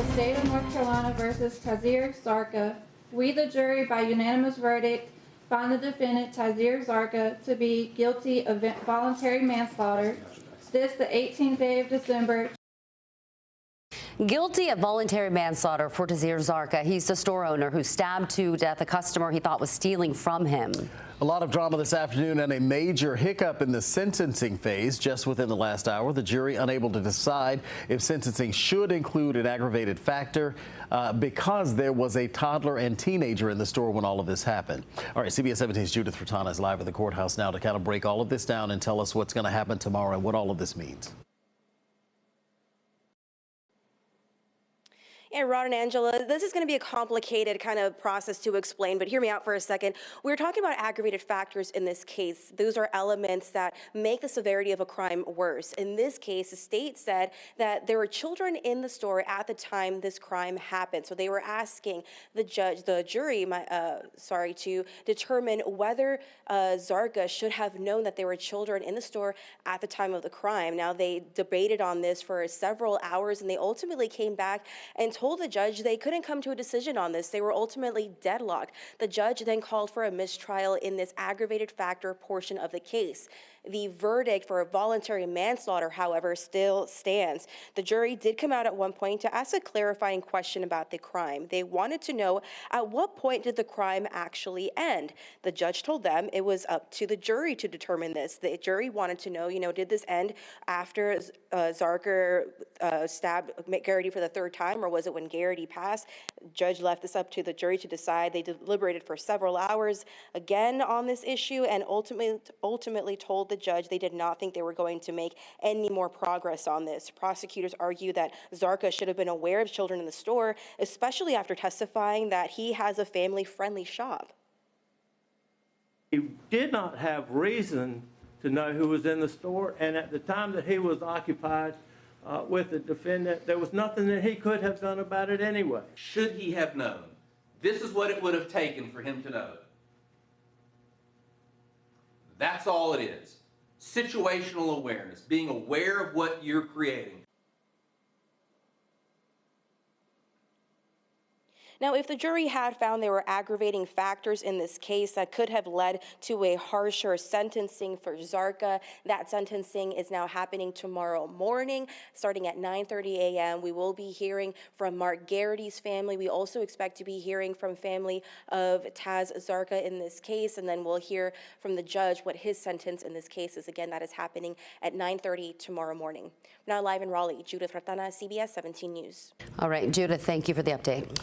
the State of North Carolina versus Taiseer Zarka, we, the jury, by unanimous verdict, find the defendant, Taiseer Zarka, to be guilty of voluntary manslaughter. This, the 18th day of December. Guilty of voluntary manslaughter for Taiseer Zarka. He's the store owner who stabbed to death a customer he thought was stealing from him. A lot of drama this afternoon and a major hiccup in the sentencing phase. Just within the last hour, the jury unable to decide if sentencing should include an aggravated factor because there was a toddler and teenager in the store when all of this happened. All right, CBS 17's Judith Furtana is live at the courthouse now to kind of break all of this down and tell us what's going to happen tomorrow and what all of this means. Yeah, Ron and Angela, this is going to be a complicated kind of process to explain, but hear me out for a second. We're talking about aggravated factors in this case. Those are elements that make the severity of a crime worse. In this case, the state said that there were children in the store at the time this crime happened. So they were asking the jury, to determine whether Zarka should have known that there were children in the store at the time of the crime. Now, they debated on this for several hours, and they ultimately came back and told the judge they couldn't come to a decision on this. They were ultimately deadlocked. The judge then called for a mistrial in this aggravated factor portion of the case. The verdict for voluntary manslaughter, however, still stands. The jury did come out at one point to ask a clarifying question about the crime. They wanted to know, at what point did the crime actually end? The judge told them it was up to the jury to determine this. The jury wanted to know, did this end after Zarka stabbed Garrity for the third time, or was it when Garrity passed? The judge left this up to the jury to decide. They deliberated for several hours again on this issue and ultimately told the judge they did not think they were going to make any more progress on this. Prosecutors argue that Zarka should have been aware of children in the store, especially after testifying that he has a family-friendly shop. He did not have reason to know who was in the store, and at the time that he was occupied with the defendant, there was nothing that he could have done about it anyway. Should he have known? This is what it would have taken for him to know. That's all it is. Situational awareness, being aware of what you're creating. Now, if the jury had found there were aggravating factors in this case that could have led to a harsher sentencing for Zarka, that sentencing is now happening tomorrow morning, starting at 9:30 a.m. We will be hearing from Mark Garrity's family. We also expect to be hearing from family of Taiseer Zarka in this case, and then we'll hear from the judge what his sentence in this case is. Again, that is happening at 9:30 tomorrow morning. Now live in Raleigh, Judith Furtana, CBS 17 News. All right, Judith, thank you for the update.